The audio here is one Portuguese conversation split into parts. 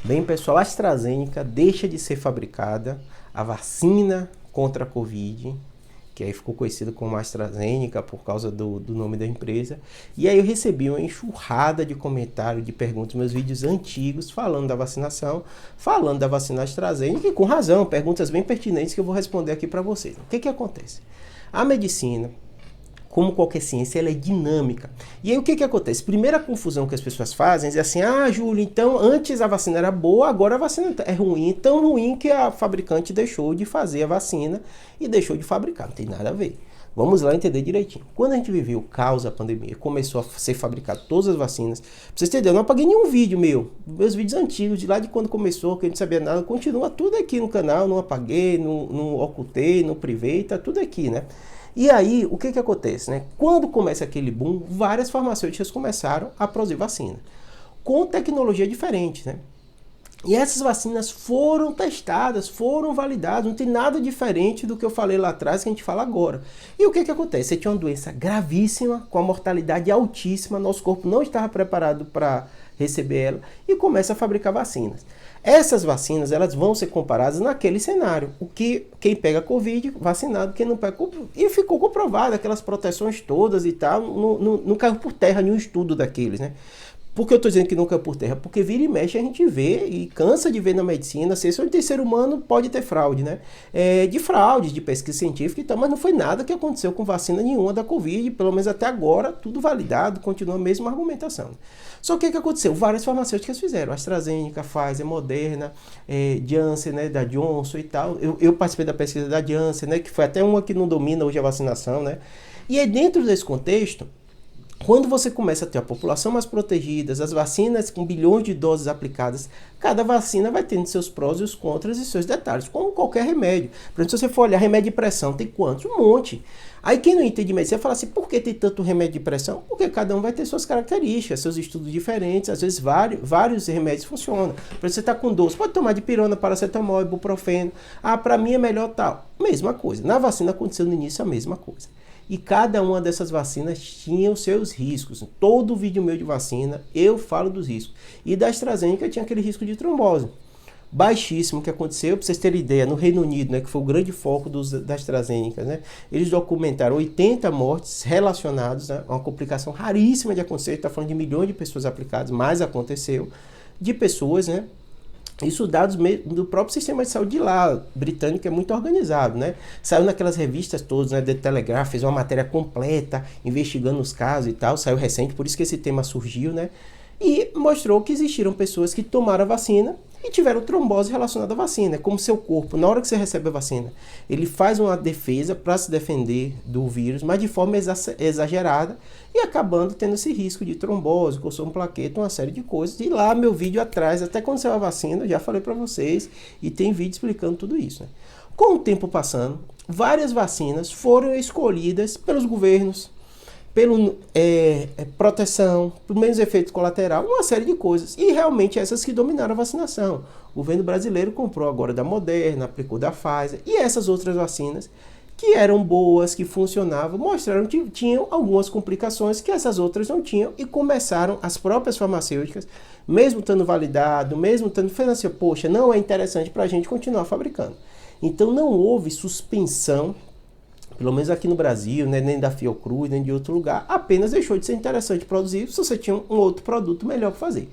Bem, pessoal, a AstraZeneca deixa de ser fabricada, a vacina contra a Covid, que aí ficou conhecida como AstraZeneca por causa do nome da empresa. E aí eu recebi uma enxurrada de comentários, de perguntas, meus vídeos antigos, falando da vacinação, falando da vacina AstraZeneca, e com razão, perguntas bem pertinentes que eu vou responder aqui para vocês. O que acontece? A medicina, como qualquer ciência, ela é dinâmica. E aí o que acontece? Primeira confusão que as pessoas fazem é assim, Júlio, então antes a vacina era boa, agora a vacina é ruim. Tão ruim que a fabricante deixou de fazer a vacina e deixou de fabricar. Não tem nada a ver. Vamos lá entender direitinho. Quando a gente viveu o caos da pandemia, começou a ser fabricado todas as vacinas. Pra vocês entenderem, eu não apaguei nenhum vídeo meu. Meus vídeos antigos, de lá de quando começou, que a gente não sabia nada, continua tudo aqui no canal, não apaguei, não ocultei, não privei, tá tudo aqui, né? E aí, o que acontece, né? Quando começa aquele boom, várias farmacêuticas começaram a produzir vacina, com tecnologia diferente, né? E essas vacinas foram testadas, foram validadas, não tem nada diferente do que eu falei lá atrás que a gente fala agora. E o que acontece? Você tinha uma doença gravíssima, com a mortalidade altíssima, nosso corpo não estava preparado para receber ela e começa a fabricar vacinas. Essas vacinas, elas vão ser comparadas naquele cenário. O que quem pega Covid, vacinado, quem não pega Covid. E ficou comprovado aquelas proteções todas e tal, não caiu por terra nenhum estudo daqueles, né? Por que eu estou dizendo que não caiu por terra? Porque vira e mexe a gente vê e cansa de ver na medicina, se o terceiro humano pode ter fraude, né? De fraude, de pesquisa científica e tal, mas não foi nada que aconteceu com vacina nenhuma da Covid, pelo menos até agora, tudo validado, continua a mesma argumentação. Só que o que aconteceu? Várias farmacêuticas fizeram, AstraZeneca, Pfizer, Moderna, Janssen, né, da Johnson e tal. Eu participei da pesquisa da Janssen, né, que foi até uma que não domina hoje a vacinação, né? E aí dentro desse contexto, quando você começa a ter a população mais protegida, as vacinas com bilhões de doses aplicadas, cada vacina vai tendo seus prós e os contras e seus detalhes, como qualquer remédio. Por exemplo, se você for olhar remédio de pressão, tem quantos? Um monte. Aí quem não entende medicina fala assim, por que tem tanto remédio de pressão? Porque cada um vai ter suas características, seus estudos diferentes, às vezes vários remédios funcionam. Por exemplo, você está com dor, você pode tomar dipirona, paracetamol, ibuprofeno. Para mim é melhor tal. Mesma coisa. Na vacina aconteceu no início a mesma coisa. E cada uma dessas vacinas tinha os seus riscos. Todo vídeo meu de vacina, eu falo dos riscos. E da AstraZeneca tinha aquele risco de trombose. Baixíssimo que aconteceu, para vocês terem ideia, no Reino Unido, né, que foi o grande foco da AstraZeneca, né, eles documentaram 80 mortes relacionadas, né, a uma complicação raríssima de acontecer, está falando de milhões de pessoas aplicadas, mas aconteceu, de pessoas, né, isso dados do próprio sistema de saúde de lá, britânico, é muito organizado, né? Saiu naquelas revistas todas, né? The Telegraph fez uma matéria completa, investigando os casos e tal, saiu recente, por isso que esse tema surgiu, né? E mostrou que existiram pessoas que tomaram a vacina e tiveram trombose relacionada à vacina. É como seu corpo, na hora que você recebe a vacina, ele faz uma defesa para se defender do vírus, mas de forma exagerada e acabando tendo esse risco de trombose, coração plaqueta, uma série de coisas. E lá meu vídeo atrás, até quando saiu a vacina, eu já falei para vocês e tem vídeo explicando tudo isso, né? Com o tempo passando, várias vacinas foram escolhidas pelos governos, pelo proteção, por menos efeito colateral, uma série de coisas. E realmente essas que dominaram a vacinação. O governo brasileiro comprou agora da Moderna, aplicou da Pfizer e essas outras vacinas que eram boas, que funcionavam, mostraram que tinham algumas complicações que essas outras não tinham e começaram as próprias farmacêuticas, mesmo estando validado, mesmo estando financiado, poxa, não é interessante para a gente continuar fabricando. Então não houve suspensão, pelo menos aqui no Brasil, né, nem da Fiocruz, nem de outro lugar, apenas deixou de ser interessante produzir se você tinha um outro produto melhor para fazer.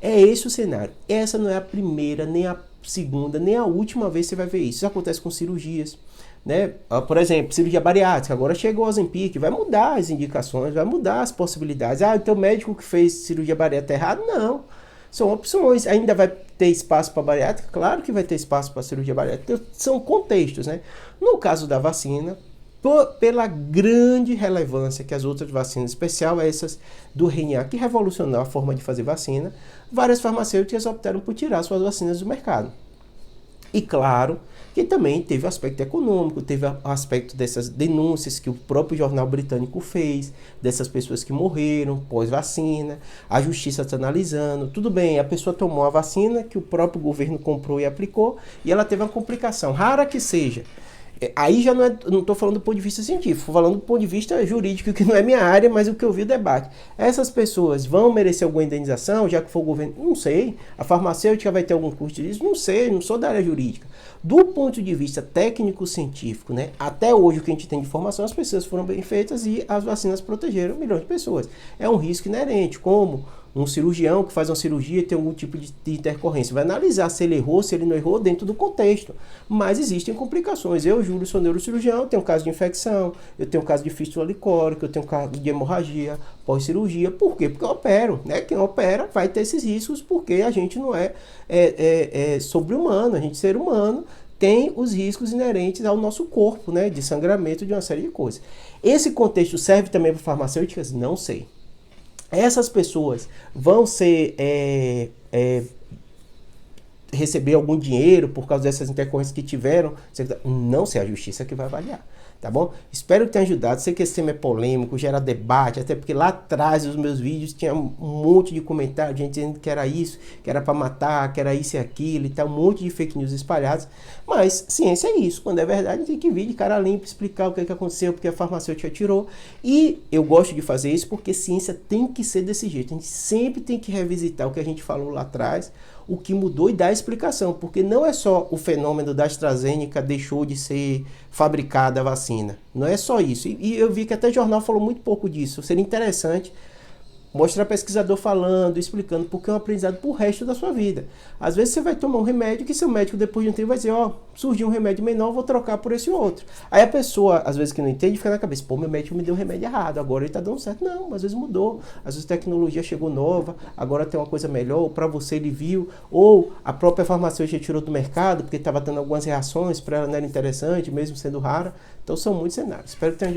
É esse o cenário. Essa não é a primeira, nem a segunda, nem a última vez que você vai ver isso. Isso acontece com cirurgias, né? Por exemplo, cirurgia bariátrica, agora chegou o Ozempic, vai mudar as indicações, vai mudar as possibilidades. Então o médico que fez cirurgia bariátrica errado? Não. São opções. Ainda vai ter espaço para bariátrica? Claro que vai ter espaço para cirurgia bariátrica. Então, são contextos, né? No caso da vacina, pela grande relevância que as outras vacinas, especial essas do RNA, que revolucionou a forma de fazer vacina, várias farmacêuticas optaram por tirar suas vacinas do mercado. E claro que também teve o aspecto econômico, teve o aspecto dessas denúncias que o próprio jornal britânico fez, dessas pessoas que morreram pós-vacina, a justiça está analisando, tudo bem, a pessoa tomou a vacina que o próprio governo comprou e aplicou, e ela teve uma complicação, rara que seja, Aí já não estou falando do ponto de vista científico, estou falando do ponto de vista jurídico, que não é minha área, mas o que eu vi o debate. Essas pessoas vão merecer alguma indenização, já que for o governo? Não sei. A farmacêutica vai ter algum custo disso? Não sei, não sou da área jurídica. Do ponto de vista técnico-científico, né, até hoje o que a gente tem de informação, as pessoas foram bem feitas e as vacinas protegeram milhões de pessoas. É um risco inerente, como um cirurgião que faz uma cirurgia tem algum tipo de intercorrência. Vai analisar se ele errou, se ele não errou dentro do contexto. Mas existem complicações. Eu, Júlio, sou neurocirurgião, tenho um caso de infecção, eu tenho um caso de fístula licórica, eu tenho um caso de hemorragia pós-cirurgia. Por quê? Porque eu opero. Né? Quem opera vai ter esses riscos porque a gente não é sobre-humano, a gente ser humano tem os riscos inerentes ao nosso corpo, né? De sangramento, de uma série de coisas. Esse contexto serve também para farmacêuticas? Não sei. Essas pessoas vão receber algum dinheiro por causa dessas intercorrências que tiveram? Não sei, a justiça que vai avaliar, tá bom? Espero que tenha ajudado. Sei que esse tema é polêmico, gera debate, até porque lá atrás os meus vídeos tinha um monte de comentários, gente dizendo que era isso, que era para matar, que era isso e aquilo e tal, um monte de fake news espalhados. Mas ciência é isso, quando é verdade tem que vir de cara limpa, explicar o que aconteceu, porque a farmacêutica tirou. E eu gosto de fazer isso porque ciência tem que ser desse jeito, a gente sempre tem que revisitar o que a gente falou lá atrás, o que mudou e dar explicação, porque não é só o fenômeno da AstraZeneca deixou de ser fabricada a vacina, não é só isso, e eu vi que até o jornal falou muito pouco disso. Seria interessante mostrar pesquisador falando, explicando, porque é um aprendizado pro resto da sua vida. Às vezes você vai tomar um remédio que seu médico depois de um tempo vai dizer, surgiu um remédio menor, vou trocar por esse outro. Aí a pessoa, às vezes que não entende, fica na cabeça, meu médico me deu um remédio errado, agora ele tá dando certo. Não, às vezes mudou, às vezes a tecnologia chegou nova, agora tem uma coisa melhor, ou para você ele viu, ou a própria farmacêutica tirou do mercado, porque estava dando algumas reações, para ela não era interessante, mesmo sendo rara. Então são muitos cenários. Espero que tenha ajudado.